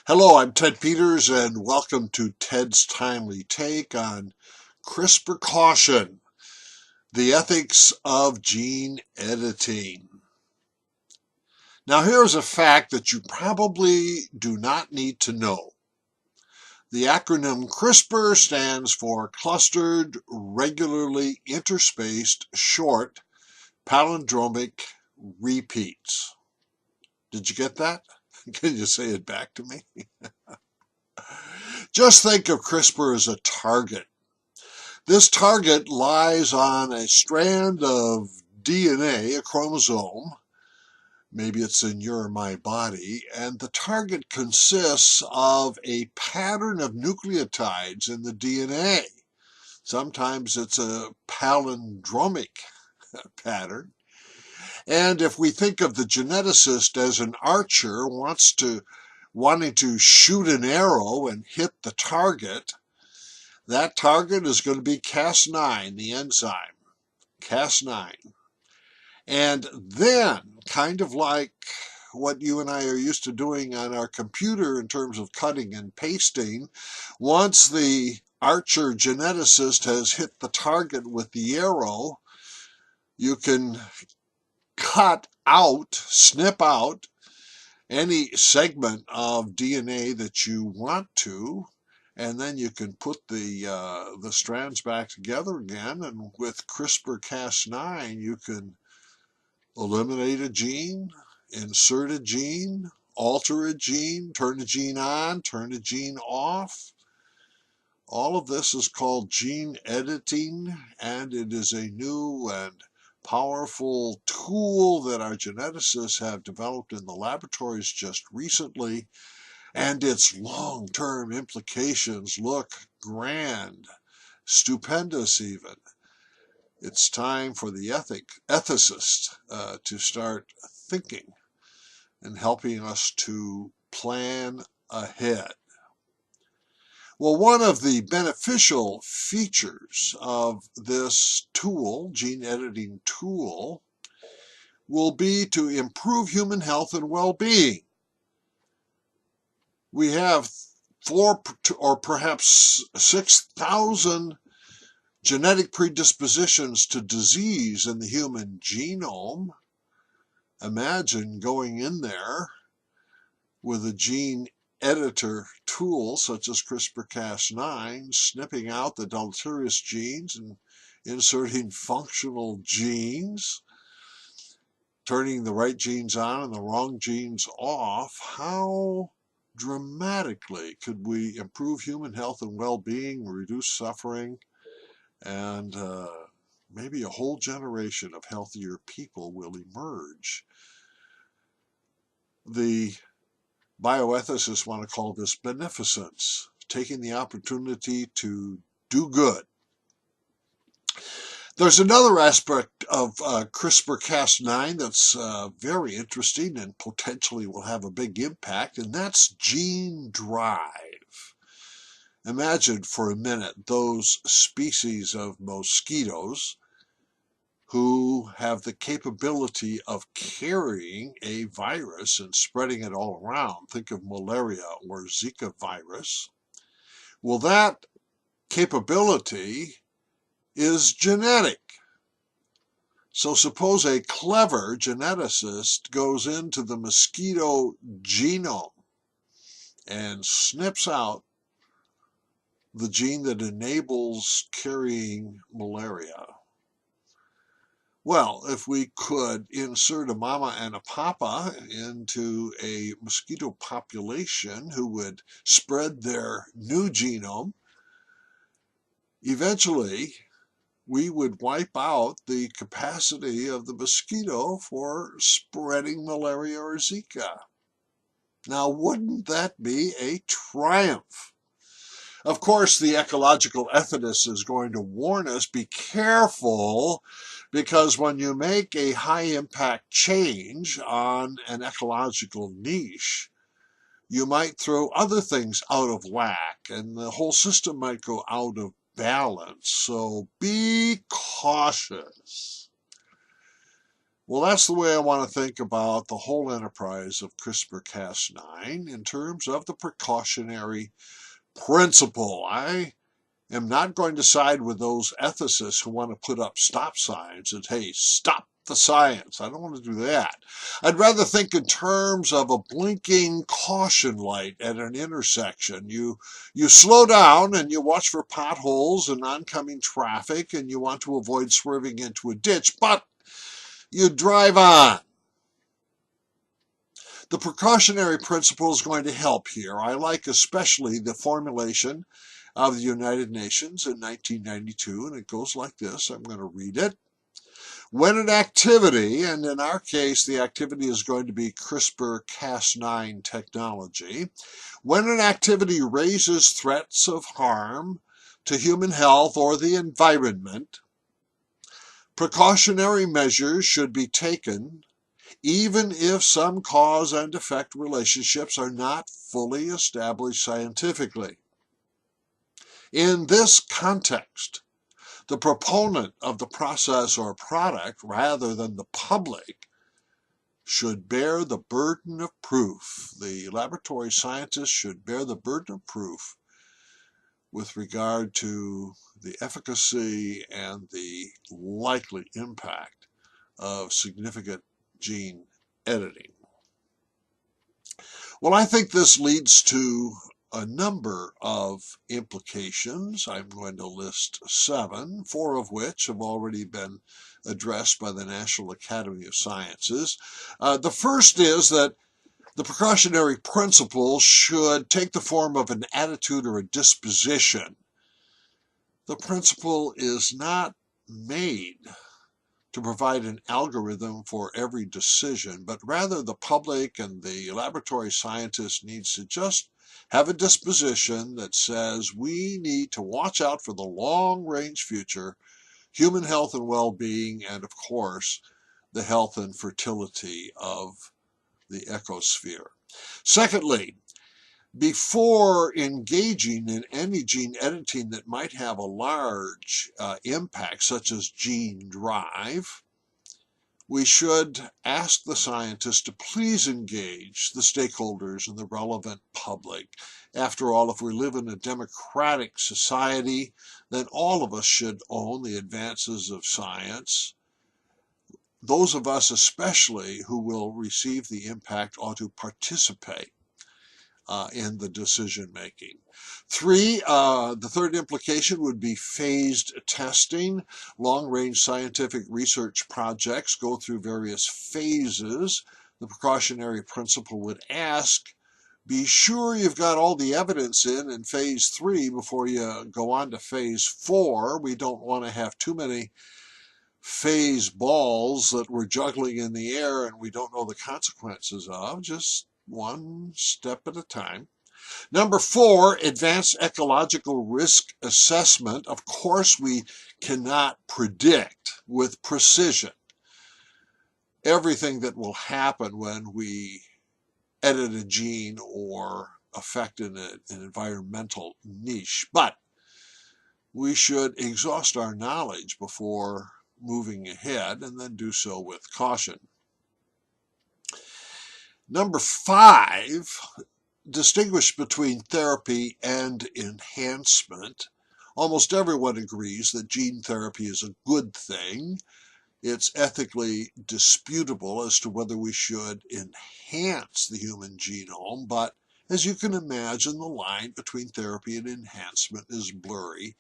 Hello, I'm Ted Peters, and welcome to Ted's Timely Take on Precaution, the ethics of gene editing. Now, here's a fact that you probably do not need to know. The acronym CRISPR stands for Clustered Regularly Interspaced Short Palindromic Repeats. Did you get that? Can you say it back to me? Just think of CRISPR as a target. This target lies on a strand of DNA, a chromosome. Maybe it's in your or my body, and the target consists of a pattern of nucleotides in the DNA. Sometimes it's a palindromic pattern. And if we think of the geneticist as an archer wanting to shoot an arrow and hit the target, that target is going to be Cas9, the enzyme, Cas9. And then, kind of like what you and I are used to doing on our computer in terms of cutting and pasting, once the archer geneticist has hit the target with the arrow, you can snip out any segment of DNA that you want to, and then you can put the strands back together again. And with CRISPR-Cas9, you can eliminate a gene, insert a gene, alter a gene, turn a gene on, turn a gene off. All of this is called gene editing, and it is a new and powerful tool that our geneticists have developed in the laboratories just recently, and its long-term implications look grand, stupendous even. It's time for the ethicist to start thinking and helping us to plan ahead. Well, one of the beneficial features of this tool, gene editing tool, will be to improve human health and well-being. We have 4 or perhaps 6,000 genetic predispositions to disease in the human genome. Imagine going in there with a gene editor tool such as CRISPR-Cas9, snipping out the deleterious genes and inserting functional genes, turning the right genes on and the wrong genes off. How dramatically could we improve human health and well-being, reduce suffering, and maybe a whole generation of healthier people will emerge. The bioethicists want to call this beneficence, taking the opportunity to do good. There's another aspect of CRISPR-Cas9 that's very interesting and potentially will have a big impact, and that's gene drive. Imagine for a minute those species of mosquitoes who have the capability of carrying a virus and spreading it all around. Think of malaria or Zika virus. Well, that capability is genetic. So suppose a clever geneticist goes into the mosquito genome and snips out the gene that enables carrying malaria. Well, if we could insert a mama and a papa into a mosquito population who would spread their new genome, eventually we would wipe out the capacity of the mosquito for spreading malaria or Zika. Now, wouldn't that be a triumph? Of course, the ecological ethicist is going to warn us, be careful, because when you make a high-impact change on an ecological niche, you might throw other things out of whack, and the whole system might go out of balance. So be cautious. Well, that's the way I want to think about the whole enterprise of CRISPR-Cas9 in terms of the precautionary principle. I am not going to side with those ethicists who want to put up stop signs and, hey, stop the science. I don't want to do that. I'd rather think in terms of a blinking caution light at an intersection. You slow down and you watch for potholes and oncoming traffic, and you want to avoid swerving into a ditch, but you drive on. The precautionary principle is going to help here. I like especially the formulation of the United Nations in 1992, and it goes like this. I'm going to read it. When an activity, and in our case the activity is going to be CRISPR-Cas9 technology, when an activity raises threats of harm to human health or the environment, precautionary measures should be taken even if some cause and effect relationships are not fully established scientifically. In this context, the proponent of the process or product, rather than the public, should bear the burden of proof. The laboratory scientist should bear the burden of proof with regard to the efficacy and the likely impact of significant gene editing. Well, I think this leads to a number of implications. I'm going to list 7, 4 of which have already been addressed by the National Academy of Sciences. The first is that the precautionary principle should take the form of an attitude or a disposition. The principle is not made to provide an algorithm for every decision, but rather the public and the laboratory scientist needs to just have a disposition that says we need to watch out for the long-range future, human health and well-being, and of course, the health and fertility of the ecosphere. Secondly, before engaging in any gene editing that might have a large impact, such as gene drive, we should ask the scientists to please engage the stakeholders and the relevant public. After all, if we live in a democratic society, then all of us should own the advances of science. Those of us especially who will receive the impact ought to participate in the decision making. 3, the third implication would be phased testing. Long-range scientific research projects go through various phases. The precautionary principle would ask, be sure you've got all the evidence in phase 3 before you go on to phase 4. We don't want to have too many phase balls that we're juggling in the air and we don't know the consequences of. Just one step at a time. Number 4, advanced ecological risk assessment. Of course, we cannot predict with precision everything that will happen when we edit a gene or affect an environmental niche, but we should exhaust our knowledge before moving ahead and then do so with caution. Number 5, distinguish between therapy and enhancement. Almost everyone agrees that gene therapy is a good thing. It's ethically disputable as to whether we should enhance the human genome, but as you can imagine, the line between therapy and enhancement is blurry.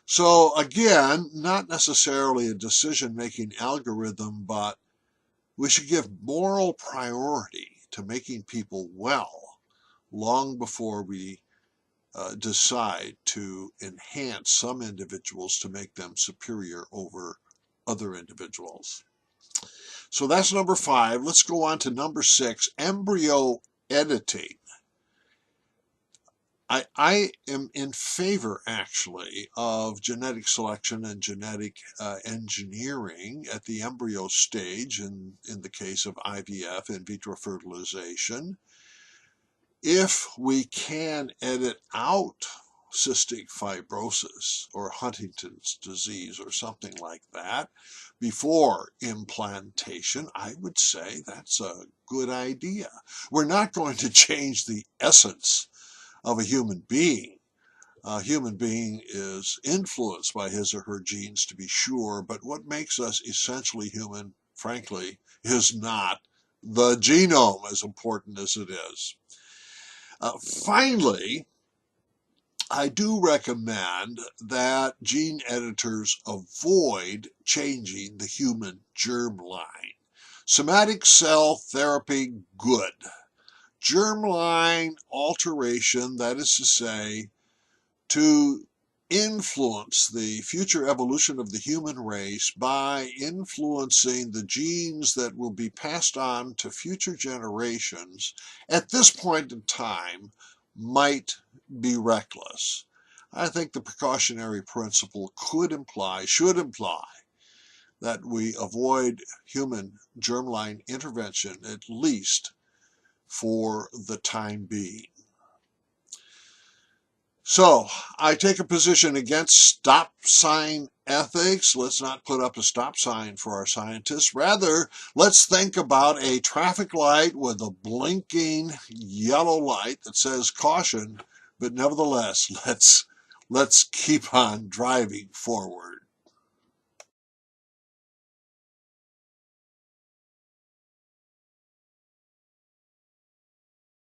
So again, not necessarily a decision-making algorithm, but we should give moral priority to making people well long before we decide to enhance some individuals to make them superior over other individuals. So that's number 5. Let's go on to number 6, embryo editing. I am in favor, actually, of genetic selection and genetic engineering at the embryo stage, in the case of IVF, in vitro fertilization. If we can edit out cystic fibrosis or Huntington's disease or something like that before implantation, I would say that's a good idea. We're not going to change the essence of a human being. A human being is influenced by his or her genes, to be sure, but what makes us essentially human, frankly, is not the genome, as important as it is. Finally, I do recommend that gene editors avoid changing the human germline. Somatic cell therapy, good. Germline alteration, that is to say, to influence the future evolution of the human race by influencing the genes that will be passed on to future generations, at this point in time, might be reckless. I think the precautionary principle should imply that we avoid human germline intervention, at least for the time being. So, I take a position against stop sign ethics. Let's not put up a stop sign for our scientists. Rather, let's think about a traffic light with a blinking yellow light that says caution, but nevertheless, let's keep on driving forward.